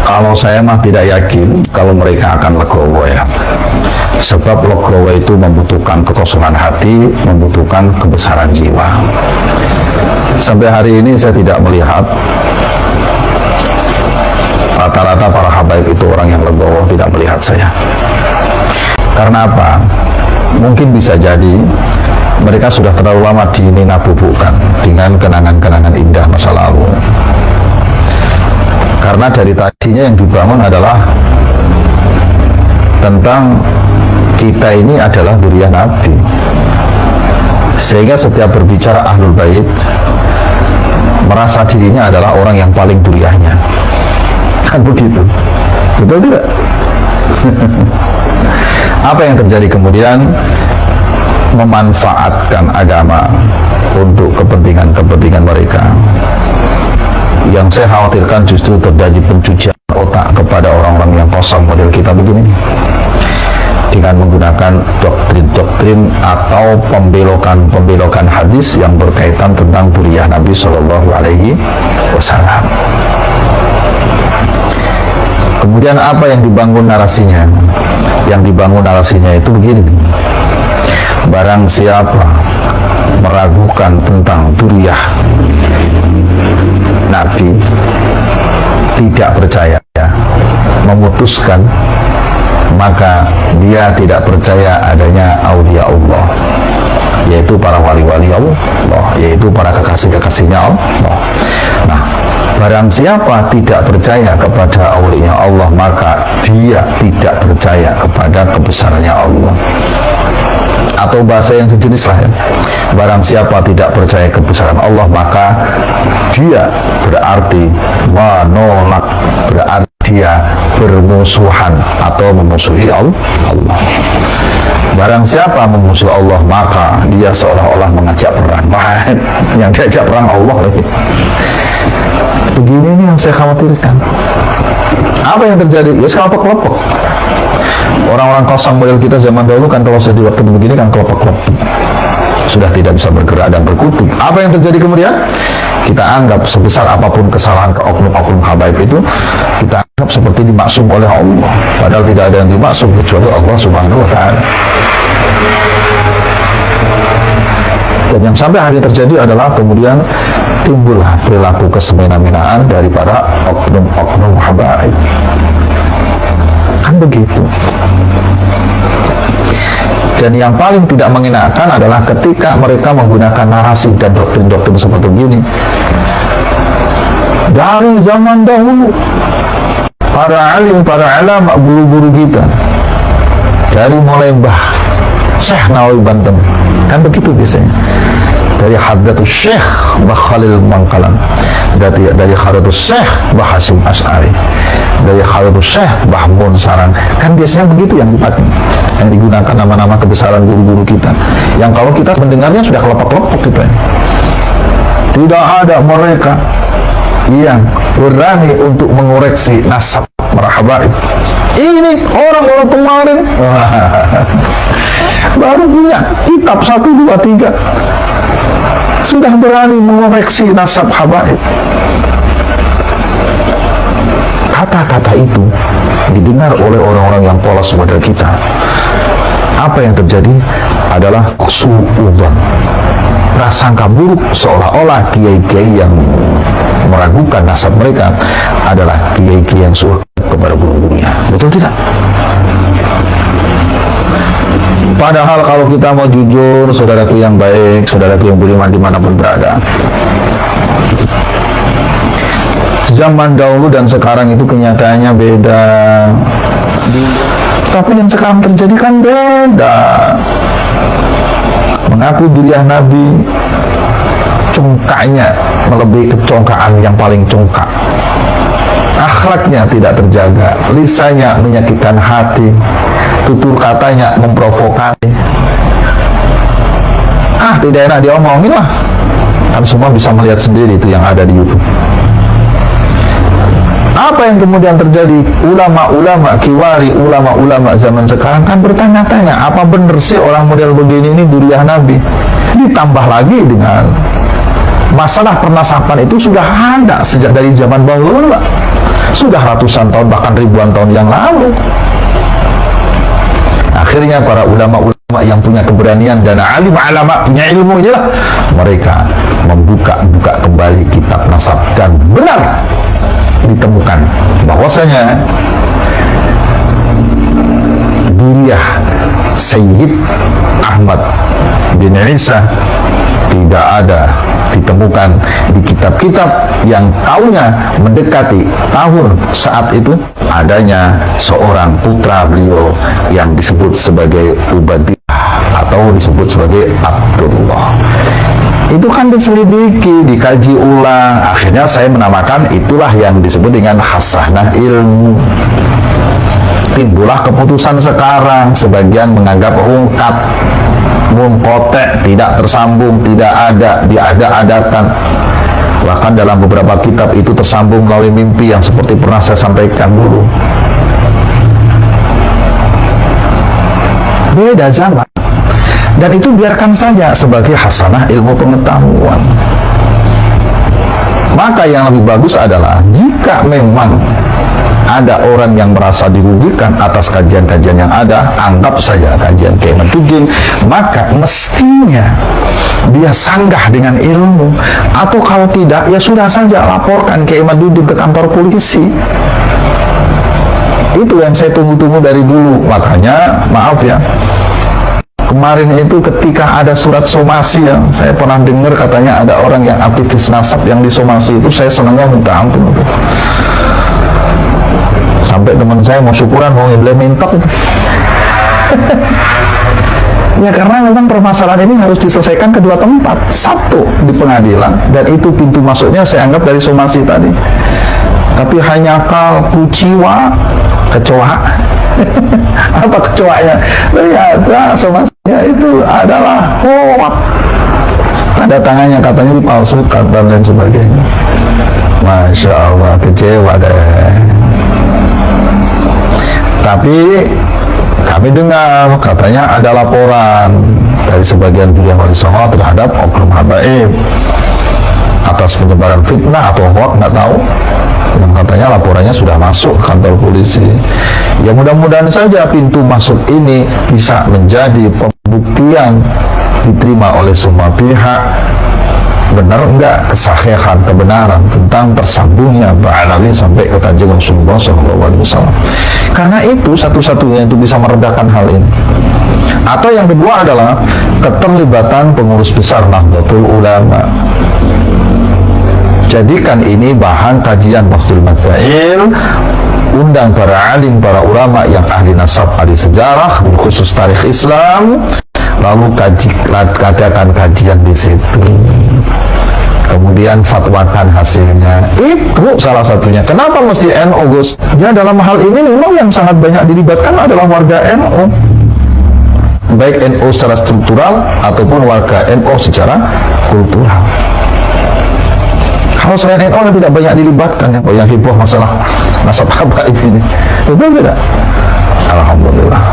Kalau saya mah tidak yakin kalau mereka akan legowo ya. Sebab legowo itu membutuhkan kekosongan hati, membutuhkan kebesaran jiwa. Sampai hari ini saya tidak melihat rata-rata para habaib itu orang yang legowo, tidak melihat saya. Karena apa? Mungkin bisa jadi mereka sudah terlalu lama dininabubukan dengan kenangan-kenangan indah masa lalu. Karena dari tadinya yang dibangun adalah tentang kita ini adalah dzurriyyah Nabi, sehingga setiap berbicara Ahlul Bait merasa dirinya adalah orang yang paling dzurriyyahnya, kan begitu, betul tidak? Apa yang terjadi kemudian? Memanfaatkan agama untuk kepentingan-kepentingan mereka. Yang saya khawatirkan justru terjadi pencucian otak kepada orang-orang yang kosong model kita begini, dengan menggunakan doktrin-doktrin atau pembelokan-pembelokan hadis yang berkaitan tentang dzurriyyah Nabi Shallallahu Alaihi Wasallam. Kemudian apa yang dibangun narasinya? Yang dibangun narasinya itu begini: barang siapa meragukan tentang dzurriyyah Nabi, tidak percaya, memutuskan, maka dia tidak percaya adanya aulia Allah, yaitu para wali-wali Allah, yaitu para kekasih-kekasihnya Allah. Nah, barang siapa tidak percaya kepada aulia Allah, maka dia tidak percaya kepada kebesarannya Allah. Atau bahasa yang sejenis lah ya, barang siapa tidak percaya kebesaran Allah, maka dia berarti menolak, berarti dia bermusuhan atau memusuhi Allah. Barang siapa memusuhi Allah, maka dia seolah-olah mengajak perang. Wah, yang diajak perang Allah lagi. Begini nih yang saya khawatirkan. Apa yang terjadi? Ya kelompok-kelompok. Orang-orang kosong model kita zaman dahulu kan kalau sedih waktu begini kan kelompok-kelompok, sudah tidak bisa bergerak dan berkutik. Apa yang terjadi kemudian? Kita anggap sebesar apapun kesalahan ke oknum-oknum habaib itu, kita anggap seperti dimaksum oleh Allah, padahal tidak ada yang dimaksum kecuali Allah Subhanahu wa Ta'ala. Dan yang sampai hari ini terjadi adalah kemudian timbullah perilaku kesemena-menaan daripada oknum-oknum habaib. Kan begitu. Dan yang paling tidak mengenakan adalah ketika mereka menggunakan narasi dan doktrin-doktrin seperti ini. Dari zaman dahulu, para alim, para ulama, guru-guru kita, dari mulai Mbah Syekh Nawawi Banten, kan begitu biasanya. Dari Hadratus Syekh Mbah Khalil Bangkalan, dari Hadratus Syekh Mbah Hasyim Asy'ari, dari Hadratus Syekh Mbah Mun Saran, kan biasanya begitu yang dipakai, yang digunakan nama-nama kebesaran guru-guru kita, yang kalau kita mendengarnya sudah kelompok-kelompok kita. Tidak ada mereka yang berani untuk mengoreksi nasab para habaib. Ini orang-orang kemarin baru punya kitab 1, 2, 3 sudah berani mengoreksi nasab habaib. Kata-kata itu didengar oleh orang-orang yang polos model kita. Apa yang terjadi adalah suudzon, prasangka buruk, seolah-olah kiai-kiai yang meragukan nasab mereka adalah kiai-kiai yang suul kepada guru-gurunya. Betul tidak? Padahal kalau kita mau jujur, saudaraku yang baik, saudaraku yang budiman dimanapun berada, zaman dahulu dan sekarang itu kenyataannya beda. Tapi yang sekarang terjadi kan beda. Mengaku dzurriyyah Nabi, congkaknya melebihi kecongkaan yang paling congkak. Akhlaknya tidak terjaga, lisannya menyakitkan hati, tutur katanya memprovokasi. Tidak enak diomongin lah. Kan semua bisa melihat sendiri itu yang ada di YouTube. Apa yang kemudian terjadi? Ulama-ulama kiwari, ulama-ulama zaman sekarang kan bertanya-tanya, apa benar sih orang model begini ini dzurriyyah Nabi? Ditambah lagi dengan masalah pernasaban itu sudah ada sejak dari zaman dahulu, Pak. sudah ratusan tahun bahkan ribuan tahun yang lalu. Akhirnya para ulama-ulama yang punya keberanian dan alim ulama punya ilmu inilah mereka membuka kembali kitab nasab, dan benar ditemukan bahwasanya diriah Sayyid Ahmad bin Isa tidak ada ditemukan di kitab-kitab yang tahunnya mendekati tahun saat itu adanya seorang putra beliau yang disebut sebagai Ubadillah atau disebut sebagai Abdullah. Itu kan diselidiki, dikaji ulang, akhirnya saya menamakan itulah yang disebut dengan khasanah ilmu. Timbullah keputusan sekarang, sebagian menganggap ungkap, munqati', tidak tersambung, tidak ada, diada-adakan. Bahkan dalam beberapa kitab itu tersambung melalui mimpi yang seperti pernah saya sampaikan dulu. Beda zaman. Dan itu biarkan saja sebagai hasanah ilmu pengetahuan. Maka yang lebih bagus adalah jika memang ada orang yang merasa dirugikan atas kajian-kajian yang ada, anggap saja kajian Kiai Imaduddin, maka mestinya dia sanggah dengan ilmu, atau kalau tidak ya sudah saja laporkan Kiai Imaduddin ke kantor polisi. Itu yang saya tunggu-tunggu dari dulu. Makanya maaf ya, kemarin itu ketika ada surat somasi ya, saya pernah dengar katanya ada orang yang aktivis nasab yang disomasi itu, saya senangnya minta ampun itu. Sampai teman saya mau syukuran, mau ngeblemintok itu. Ya karena memang permasalahan ini harus diselesaikan kedua tempat. Satu di pengadilan, dan itu pintu masuknya saya anggap dari somasi tadi. Tapi hanya kuciwa, kecoa. Apa kecoanya? Ternyata somasinya itu adalah hoak. Tanda tangannya katanya dipalsukan dan lain sebagainya. Masya Allah, kecewa deh. Tapi kami dengar katanya ada laporan dari sebagian pihak Wali Songo terhadap oknum habaib atas penyebaran fitnah atau hoax, nggak tahu, yang katanya laporannya sudah masuk ke kantor polisi. Ya mudah-mudahan saja pintu masuk ini bisa menjadi pembuktian diterima oleh semua pihak, benar enggak kesahihan, kebenaran tentang tersambungnya Ba'alawi sampai ke Kanjeng Rasulullah SAW. Karena itu satu-satunya itu bisa meredakan hal ini. Atau yang kedua adalah keterlibatan pengurus besar Nahdlatul Ulama. Jadikan ini bahan kajian Bahthul Madail, undang para alim, para ulama yang ahli nasab, ahli sejarah, khusus tarikh Islam, lalu adakan kajian di situ. Kemudian fatwakan hasilnya. Itu salah satunya. Kenapa mesti NU, Gus? Ya dalam hal ini memang yang sangat banyak dilibatkan adalah warga NU. Baik NU secara struktural ataupun warga NU secara kultural. Kalau selain NU yang tidak banyak dilibatkan, yang heboh masalah nasab habaib ini, betul tidak? Alhamdulillah.